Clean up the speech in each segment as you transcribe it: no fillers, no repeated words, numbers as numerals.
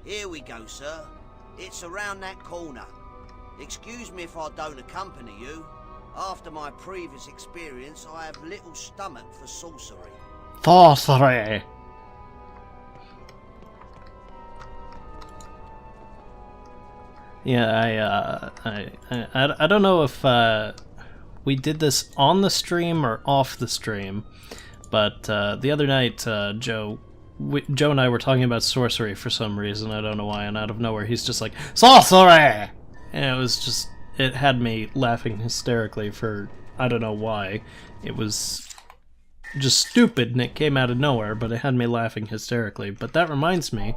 Here we go, sir. It's around that corner. Excuse me if I don't accompany you. After my previous experience, I have little stomach for sorcery. Sorcery! Yeah, I don't know if we did this on the stream or off the stream, but the other night, Joe and I were talking about sorcery for some reason. I don't know why, and out of nowhere he's just like, sorcery! And it had me laughing hysterically for, I don't know why. It was just stupid and it came out of nowhere, but it had me laughing hysterically. But that reminds me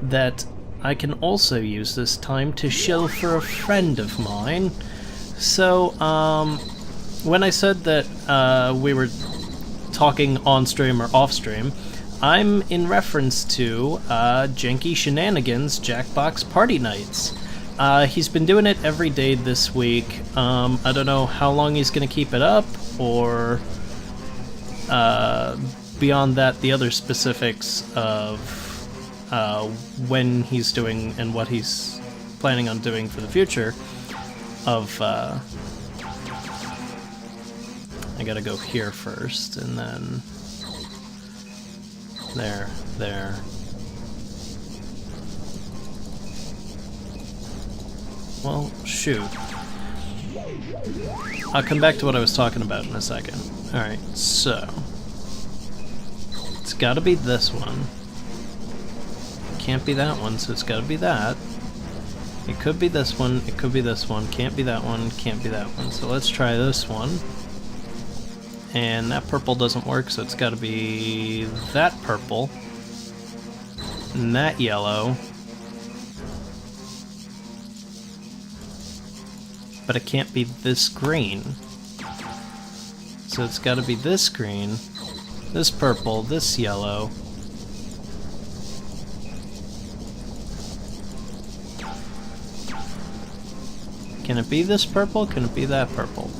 that I can also use this time to shill for a friend of mine. So, when I said that we were talking on stream or off stream, I'm in reference to Janky Shenanigans Jackbox Party Nights. He's been doing it every day this week. I don't know how long he's going to keep it up, or beyond that, the other specifics of when he's doing and what he's planning on doing for the future of... I gotta go here first, and then... There. Well, shoot. I'll come back to what I was talking about in a second. Alright, so... it's gotta be this one. Can't be that one, so it's gotta be that. It could be this one, it could be this one, can't be that one, can't be that one. So let's try this one. And that purple doesn't work, so it's gotta be that purple. And that yellow. But it can't be this green. So it's gotta be this green, this purple, this yellow. Can it be this purple? Can it be that purple?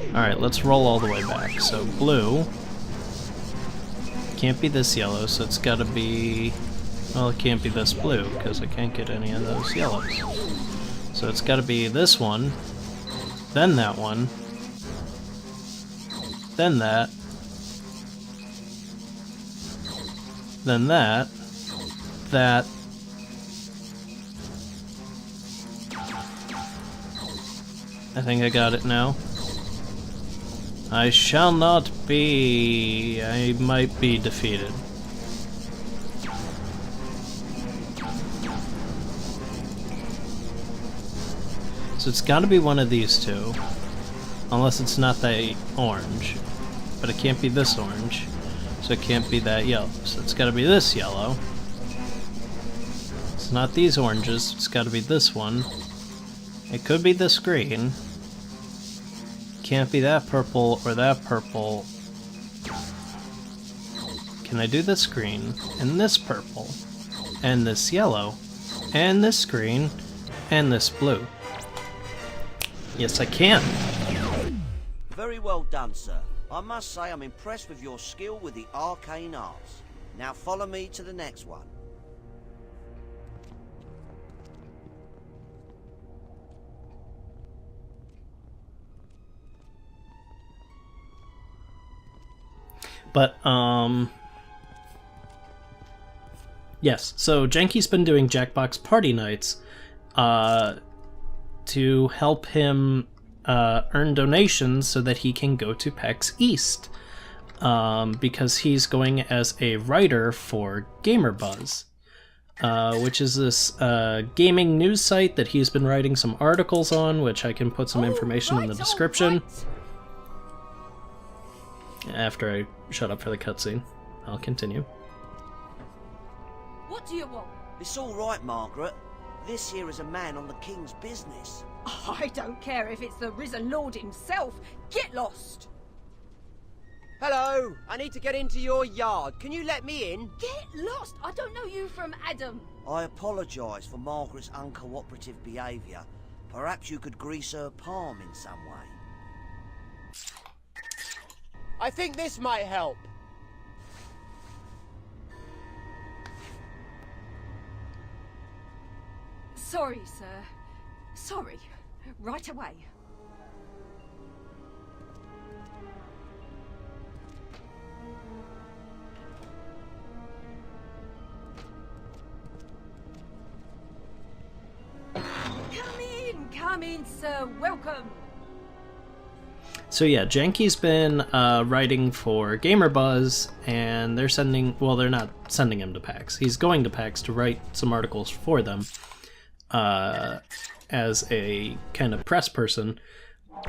Alright, let's roll all the way back. So blue can't be this yellow, so it's gotta be... well, it can't be this blue, because I can't get any of those yellows. So it's gotta be this one, then that one, then that, then that, that, I think I got it now. I shall not be... I might be defeated. So it's gotta be one of these two. Unless it's not the orange. But it can't be this orange. So it can't be that yellow. So it's gotta be this yellow. It's not these oranges, it's gotta be this one. It could be this green. Can't be that purple or that purple. Can I do this green, and this purple, and this yellow, and this green, and this blue? Yes, I can. Very well done, sir. I must say I'm impressed with your skill with the arcane arts. Now follow me to the next one. But, yes, so Janky's been doing Jackbox Party Nights, to help him, earn donations so that he can go to PAX East, because he's going as a writer for GamerBuzz, which is this, gaming news site that he's been writing some articles on, which I can put some information in the description. After I shut up for the cutscene, I'll continue. What do you want? It's all right, Margaret. This here is a man on the king's business. I don't care if it's the risen lord himself. Get lost! Hello, I need to get into your yard. Can you let me in? Get lost! I don't know you from Adam. I apologise for Margaret's uncooperative behaviour, Perhaps you could grease her palm in some way. I think this might help. Sorry, sir. Sorry. Right away. Come in, sir. Welcome. So yeah, Janky's been writing for GamerBuzz, and they're sending... Well, they're not sending him to PAX. He's going to PAX to write some articles for them as a kind of press person.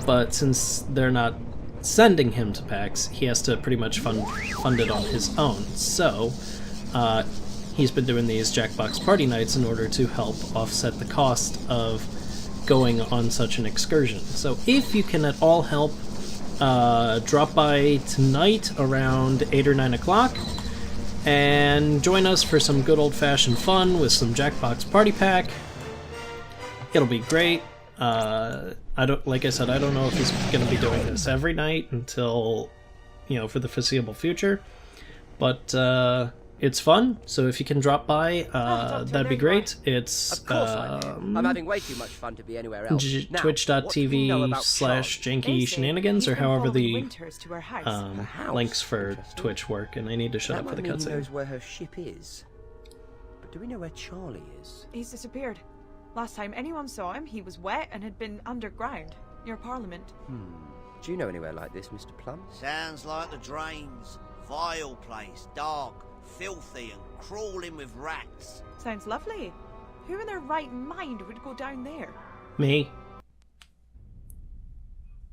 But since they're not sending him to PAX, he has to pretty much fund it on his own. So he's been doing these Jackbox party nights in order to help offset the cost of going on such an excursion. So if you can at all help, drop by tonight around 8 or 9 o'clock and join us for some good old-fashioned fun with some Jackbox Party Pack. It'll be great. Like I said, I don't know if he's going to be doing this every night until, for the foreseeable future, but it's fun, so if you can drop by, that'd be great. It's Of course I do. I'm having way too much fun to be anywhere else. Now, what do you know about twitch.tv/Janky Shenanigans, or however the House? links for Interesting. Twitch work, and I need to shut That up for the might mean he cutscene. knows where her ship is. But do we know where Charlie is? He's disappeared. Last time anyone saw him, he was wet and had been underground, near Parliament. Do you know anywhere like this, Mr. Plum? Sounds like the drains. Vile place, dark, filthy and crawling with rats. Sounds lovely. Who in their right mind would go down there? Me?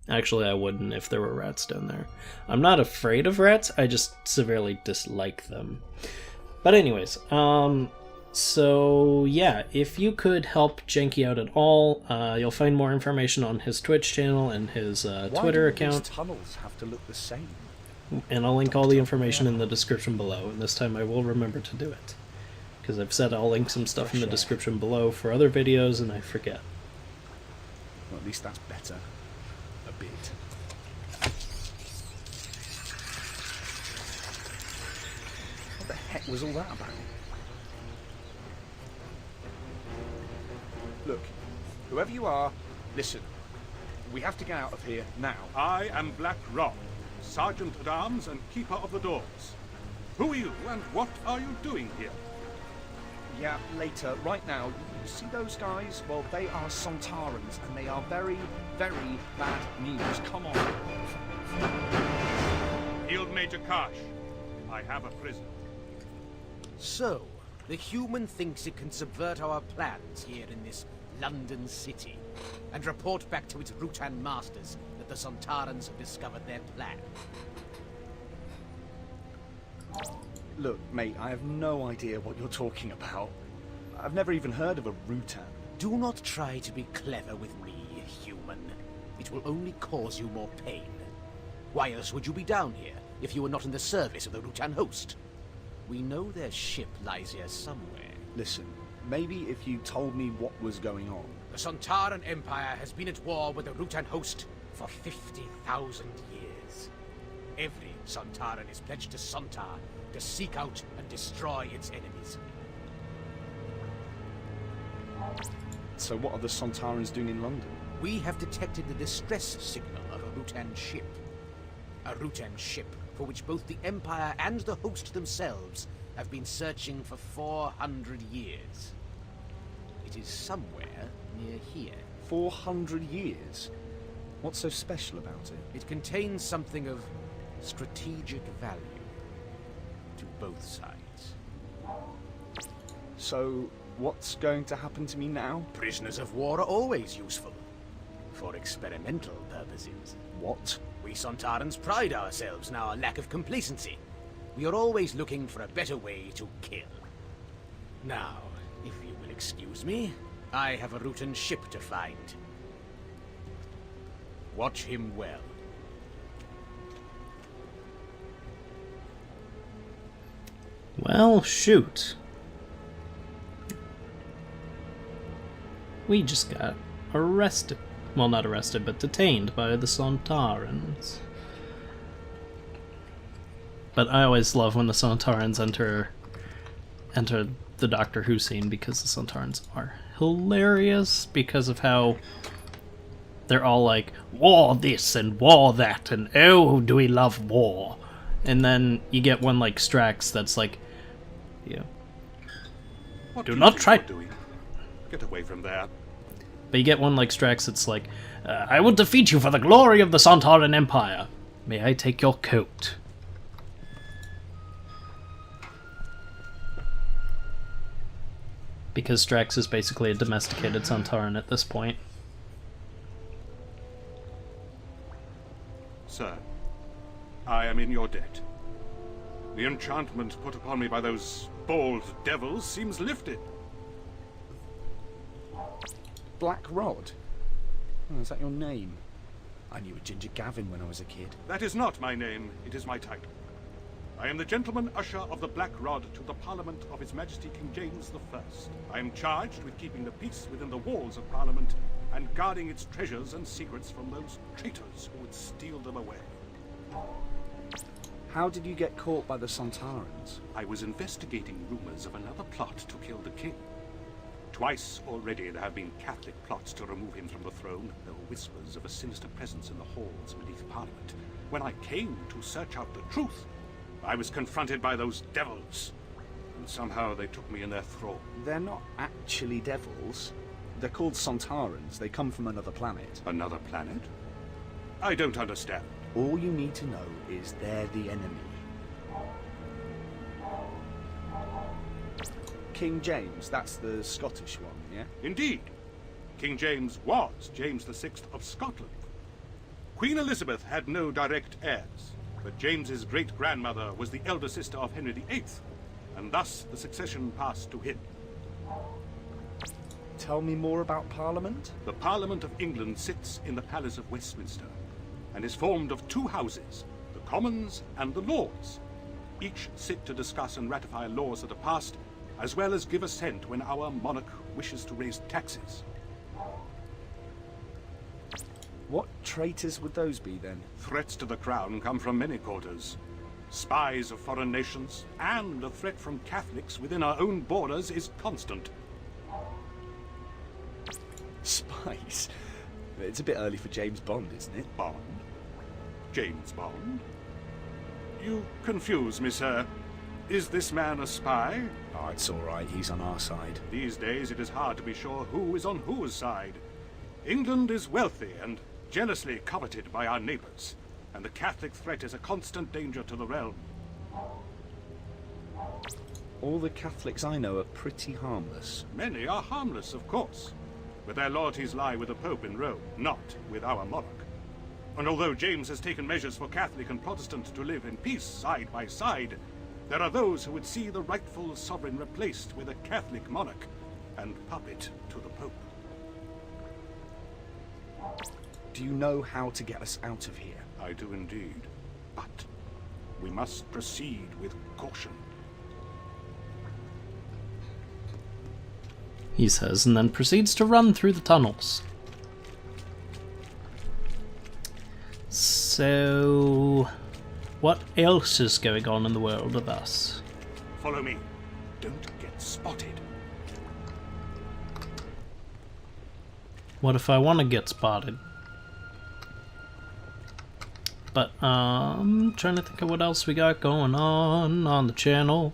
Actually, I wouldn't if there were rats down there. I'm not afraid of rats, I just severely dislike them. But anyways, so yeah, if you could help Janky out at all, you'll find more information on his Twitch channel and his Twitter account. These tunnels have to look the same. And I'll link all the information in the description below, and this time I will remember to do it. Because I've said I'll link some stuff in the description below for other videos, and I forget. Well, at least that's better. A bit. What the heck was all that about? Look, whoever you are, listen. We have to get out of here now. I am Black Rob, Sergeant at Arms and Keeper of the Doors. Who are you, and what are you doing here? Yeah, later. Right now, you see those guys? Well, they are Sontarans, and they are very, very bad news. Come on. Field Major Karsh, I have a prisoner. So, the human thinks it can subvert our plans here in this London city, and report back to its Rutan masters that the Sontarans have discovered their plan. Look, mate, I have no idea what you're talking about. I've never even heard of a Rutan. Do not try to be clever with me, human. It will only cause you more pain. Why else would you be down here, if you were not in the service of the Rutan host? We know their ship lies here somewhere. Listen, maybe if you told me what was going on. The Sontaran Empire has been at war with the Rutan host for 50,000 years. Every Sontaran is pledged to Sontar to seek out and destroy its enemies. So what are the Sontarans doing in London? We have detected the distress signal of a Rutan ship. A Rutan ship for which both the Empire and the host themselves have been searching for 400 years. It is somewhere near here. 400 years? What's so special about it? It contains something of strategic value to both sides. So, what's going to happen to me now? Prisoners of war are always useful. For experimental purposes. What? We Sontarans pride ourselves in our lack of complacency. We are always looking for a better way to kill. Now, if you will excuse me, I have a Rutan ship to find. Watch him well. Well, shoot. We just got arrested. Well, not arrested, but detained by the Sontarans. But I always love when the Sontarans enter the Doctor Who scene, because the Sontarans are hilarious because of how they're all like, war this and war that, and oh, do we love war. And then you get one like Strax that's like, yeah, What do you not think try. you're doing? Get away from there. But you get one like Strax that's like, I will defeat you for the glory of the Sontaran Empire. May I take your coat? Because Strax is basically a domesticated Sontaran at this point. Sir, I am in your debt. The enchantment put upon me by those bald devils seems lifted. Black Rod? Oh, is that your name? I knew a Ginger Gavin when I was a kid. That is not my name, it is my title. I am the Gentleman Usher of the Black Rod to the Parliament of His Majesty King James I. I am charged with keeping the peace within the walls of Parliament and guarding its treasures and secrets from those traitors who would steal them away. How did you get caught by the Sontarans? I was investigating rumors of another plot to kill the king. Twice already there have been Catholic plots to remove him from the throne. There were whispers of a sinister presence in the halls beneath Parliament. When I came to search out the truth, I was confronted by those devils, and somehow they took me in their thrall. They're not actually devils. They're called Sontarans. They come from another planet. Another planet? I don't understand. All you need to know is they're the enemy. King James, that's the Scottish one, yeah? Indeed. King James was James VI of Scotland. Queen Elizabeth had no direct heirs, but James's great-grandmother was the elder sister of Henry VIII, and thus the succession passed to him. Tell me more about Parliament? The Parliament of England sits in the Palace of Westminster, and is formed of two houses, the Commons and the Lords. Each sit to discuss and ratify laws that are passed, as well as give assent when our monarch wishes to raise taxes. What traitors would those be, then? Threats to the crown come from many quarters. Spies of foreign nations, and a threat from Catholics within our own borders is constant. Spies? It's a bit early for James Bond, isn't it? Bond? James Bond? You confuse me, sir. Is this man a spy? Oh, it's all right. He's on our side. These days it is hard to be sure who is on whose side. England is wealthy and jealously coveted by our neighbors, and the Catholic threat is a constant danger to the realm. All the Catholics I know are pretty harmless. Many are harmless, of course, but their loyalties lie with the Pope in Rome, not with our monarch. And although James has taken measures for Catholic and Protestant to live in peace side by side, there are those who would see the rightful sovereign replaced with a Catholic monarch and puppet to the Pope. Do you know how to get us out of here? I do indeed, but we must proceed with caution. He says, and then proceeds to run through the tunnels. So, what else is going on in the world of us? Follow me. Don't get spotted. What if I want to get spotted? But, trying to think of what else we got going on the channel.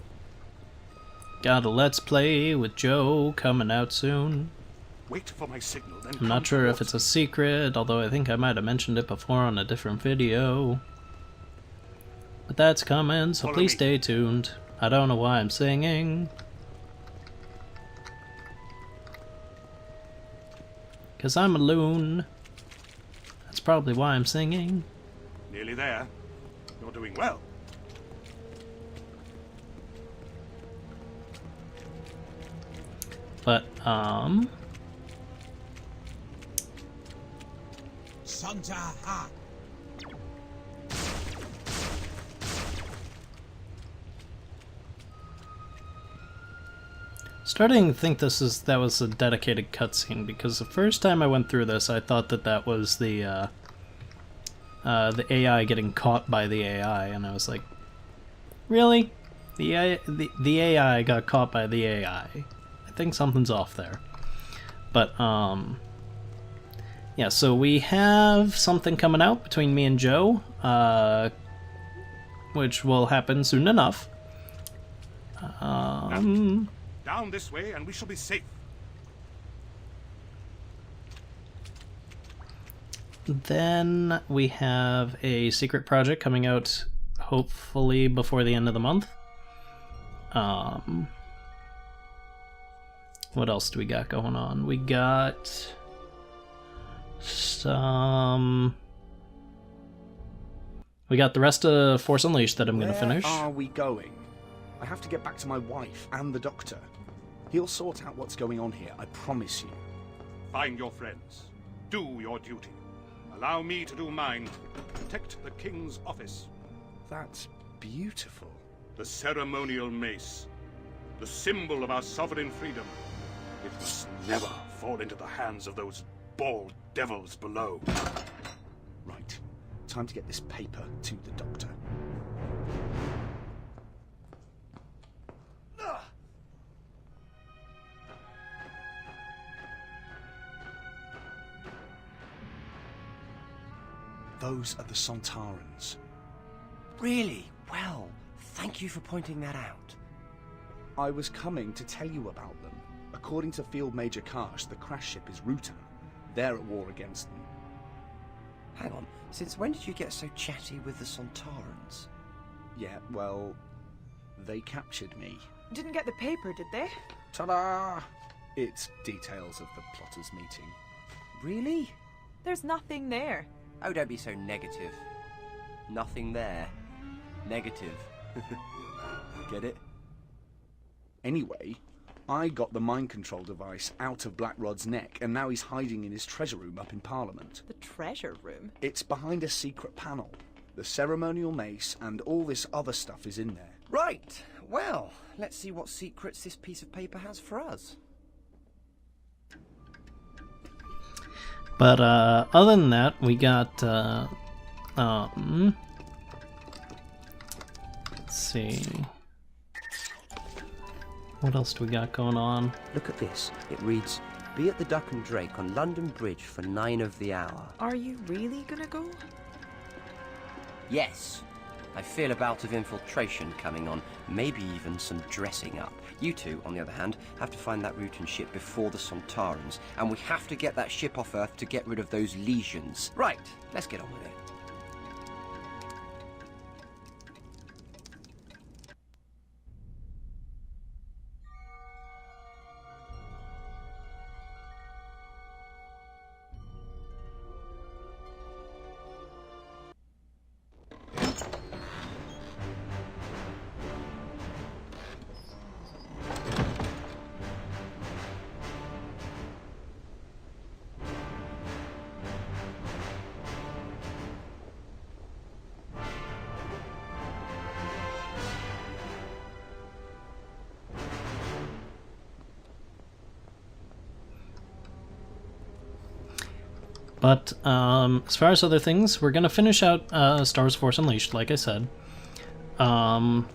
Got a Let's Play with Joe coming out soon. Wait for my signal, then I'm not sure if it's a secret, although I think I might have mentioned it before on a different video. But that's coming, so Follow please me. stay tuned. I don't know why I'm singing. Cause I'm a loon. That's probably why I'm singing. Nearly there. You're doing well. But, Sontar. Starting to think that was a dedicated cutscene, because the first time I went through this, I thought that was the AI getting caught by the AI, and I was like, really? The AI got caught by the AI. I think something's off there. But yeah. So we have something coming out between me and Joe, which will happen soon enough. Down this way, and we shall be safe. Then we have a secret project coming out, hopefully before the end of the month. What else do we got going on? We got some... We got the rest of Force Unleashed that I'm going to finish. Where are we going? I have to get back to my wife and the doctor. He'll sort out what's going on here, I promise you. Find your friends. Do your duty. Allow me to do mine. Protect the king's office. That's beautiful. The ceremonial mace. The symbol of our sovereign freedom. It must never fall into the hands of those bald devils below. Right. Time to get this paper to the doctor. Those are the Sontarans. Really? Well, thank you for pointing that out. I was coming to tell you about them. According to Field Major Karsh, the crash ship is Rutan. They're at war against them. Hang on, since when did you get so chatty with the Sontarans? Yeah, well, they captured me. Didn't get the paper, did they? Ta-da! It's details of the plotters' meeting. Really? There's nothing there. Oh, don't be so negative. Nothing there. Negative. Get it? Anyway, I got the mind control device out of Blackrod's neck, and now he's hiding in his treasure room up in Parliament. The treasure room? It's behind a secret panel. The ceremonial mace and all this other stuff is in there. Right. Well, let's see what secrets this piece of paper has for us. But other than that, we got let's see. What else do we got going on? Look at this. It reads, "Be at the Duck and Drake on London Bridge for 9 of the hour." Are you really gonna go? Yes. I feel a bout of infiltration coming on, maybe even some dressing up. You two, on the other hand, have to find that Rutan ship before the Sontarans, and we have to get that ship off Earth to get rid of those legions. Right, let's get on with it. But as far as other things, we're gonna finish out Star Wars Force Unleashed, like I said. And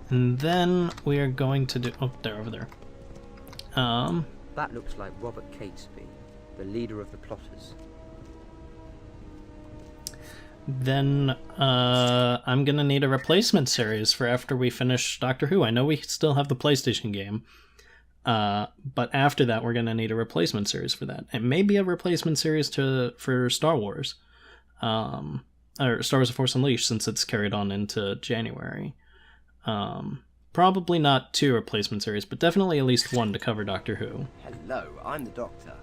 then we are going to do... Oh, they're over there. That looks like Robert Catesby, the leader of the plotters. Then I'm gonna need a replacement series for after we finish Doctor Who. I know we still have the PlayStation game. But after that, we're gonna need a replacement series for that, and maybe a replacement series for Star Wars, or Star Wars: The Force Unleashed, since it's carried on into January. Probably not 2 replacement series, but definitely at least 1 to cover Doctor Who. Hello, I'm the Doctor.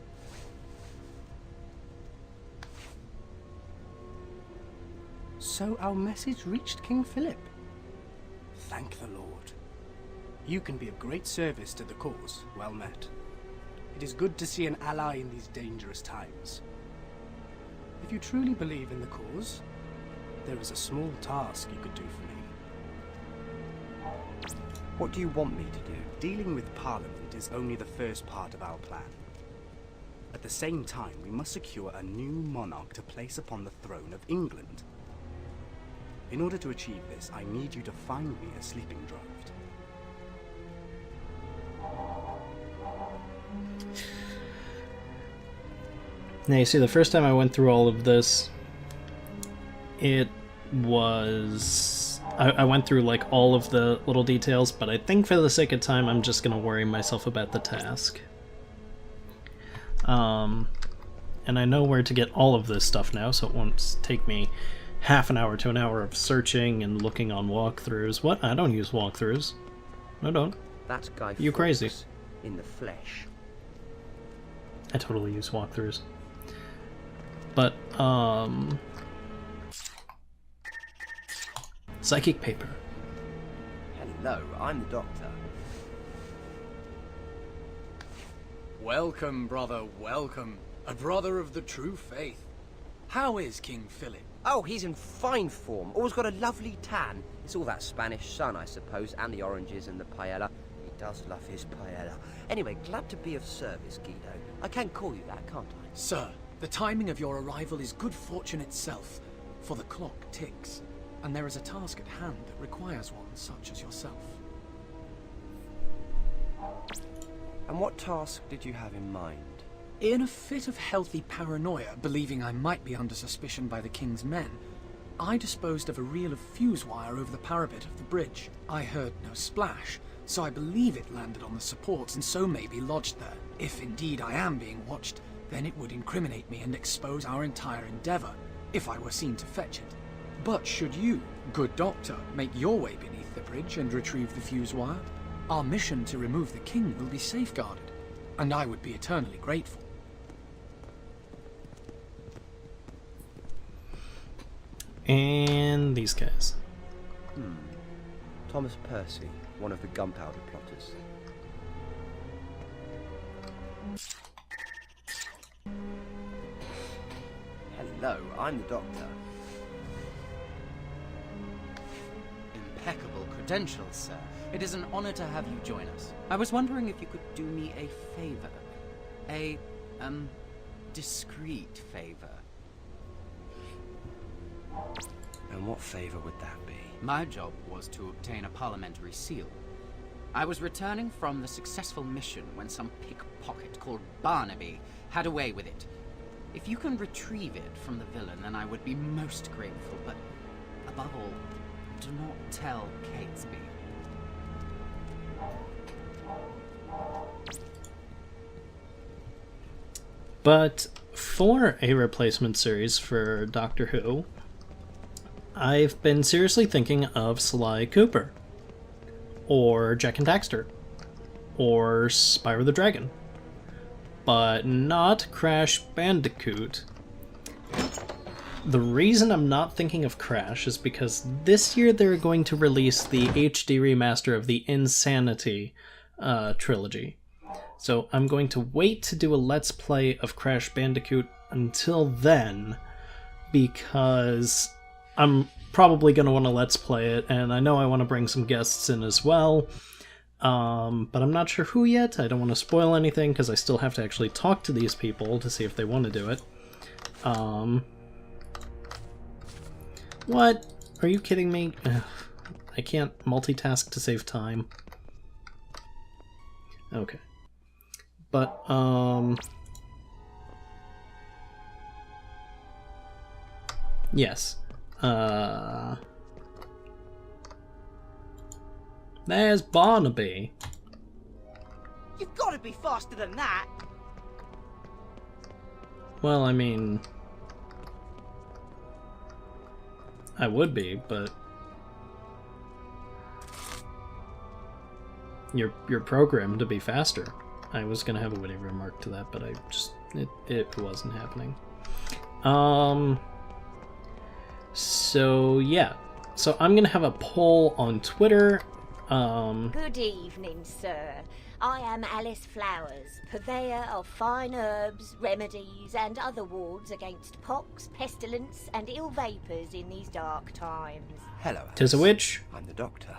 So our message reached King Philip. Thank the Lord. You can be of great service to the cause. Well met. It is good to see an ally in these dangerous times. If you truly believe in the cause, there is a small task you could do for me. What do you want me to do? Dealing with Parliament is only the first part of our plan. At the same time, we must secure a new monarch to place upon the throne of England. In order to achieve this, I need you to find me a sleeping draught. Now you see, the first time I went through all of this, it was... I went through like all of the little details, but I think for the sake of time I'm just going to worry myself about the task. And I know where to get all of this stuff now, so it won't take me half an hour to an hour of searching and looking on walkthroughs. What? I don't use walkthroughs. No, don't. That's Guy You crazy. Fawkes in the flesh. I totally use walkthroughs. But, psychic paper. Hello, I'm the Doctor. Welcome, brother, welcome. A brother of the true faith. How is King Philip? Oh, he's in fine form. Always got a lovely tan. It's all that Spanish sun, I suppose, and the oranges and the paella. He does love his paella. Anyway, glad to be of service, Guido. I can call you that, can't I? Sir, the timing of your arrival is good fortune itself, for the clock ticks, and there is a task at hand that requires one such as yourself. And what task did you have in mind? In a fit of healthy paranoia, believing I might be under suspicion by the King's men, I disposed of a reel of fuse wire over the parapet of the bridge. I heard no splash, so I believe it landed on the supports and so may be lodged there. If indeed I am being watched, then it would incriminate me and expose our entire endeavour, if I were seen to fetch it. But should you, good doctor, make your way beneath the bridge and retrieve the fuse wire, our mission to remove the king will be safeguarded, and I would be eternally grateful. And these guys. Thomas Percy, one of the Gunpowder Plotters. Hello, I'm the Doctor. Impeccable credentials, sir. It is an honor to have you join us. I was wondering if you could do me a favor. A, discreet favor. And what favour would that be? My job was to obtain a parliamentary seal. I was returning from the successful mission when some pickpocket called Barnaby had a way with it. If you can retrieve it from the villain, then I would be most grateful, but above all, do not tell Catesby. But for a replacement series for Doctor Who, I've been seriously thinking of Sly Cooper, or Jack and Daxter, or Spyro the Dragon, but not Crash Bandicoot. The reason I'm not thinking of Crash is because this year they're going to release the HD remaster of the Insanity trilogy. So I'm going to wait to do a Let's Play of Crash Bandicoot until then, because I'm probably going to want to Let's Play it, and I know I want to bring some guests in as well, but I'm not sure who yet. I don't want to spoil anything, because I still have to actually talk to these people to see if they want to do it. What? Are you kidding me? Ugh, I can't multitask to save time. Okay. But, yes. There's Barnaby. You've got to be faster than that. Well, I mean, I would be, but you're programmed to be faster. I was gonna have a witty remark to that, but I just it wasn't happening. So yeah, so I'm gonna have a poll on Twitter. Good evening, sir. I am Alice Flowers, purveyor of fine herbs, remedies, and other wards against pox, pestilence, and ill vapours in these dark times. Hello, Alice. 'Tis a witch. I'm the Doctor.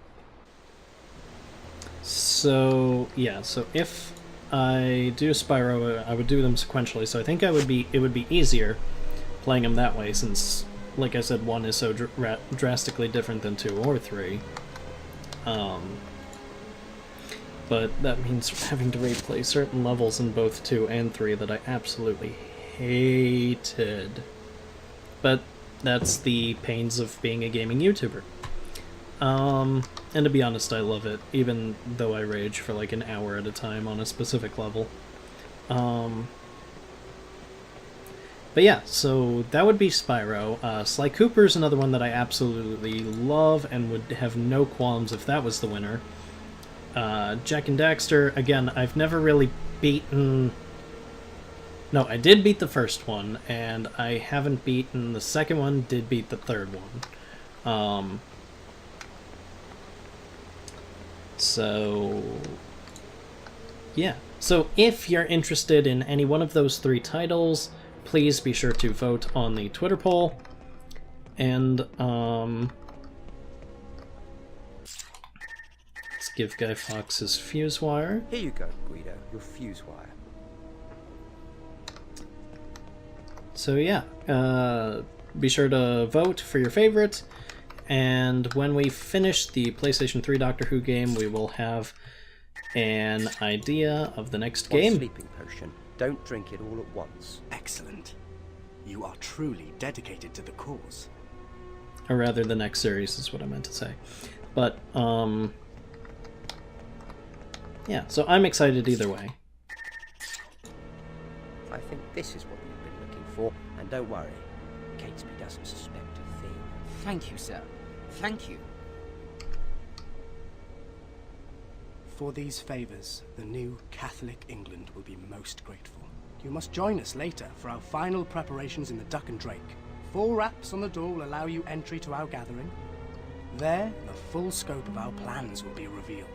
So yeah, so if I do Spyro, I would do them sequentially. So I think it would be easier playing them that way, since, like I said, 1 is so drastically different than 2 or 3. But that means having to replay certain levels in both 2 and 3 that I absolutely hated. But that's the pains of being a gaming YouTuber. And to be honest, I love it, even though I rage for like an hour at a time on a specific level. But yeah, so that would be Spyro. Sly Cooper's another one that I absolutely love and would have no qualms if that was the winner. Jak and Daxter, again, I've never really beaten... No, I did beat the first one, and I haven't beaten the second one, did beat the third one. So... yeah. So if you're interested in any one of those 3 titles, please be sure to vote on the Twitter poll. And, let's give Guy Fawkes his fuse wire. Here you go, Guido, your fuse wire. So yeah, be sure to vote for your favorite, and when we finish the PlayStation 3 Doctor Who game, we will have an idea of the next game. Sleeping potion. Don't drink it all at once. Excellent. You are truly dedicated to the cause. Or rather, the next series is what I meant to say. But, yeah, so I'm excited either way. I think this is what you've been looking for, and don't worry, Catesby doesn't suspect a thing. Thank you, sir. Thank you. For these favours, the new Catholic England will be most grateful. You must join us later for our final preparations in the Duck and Drake. 4 raps on the door will allow you entry to our gathering. There, the full scope of our plans will be revealed.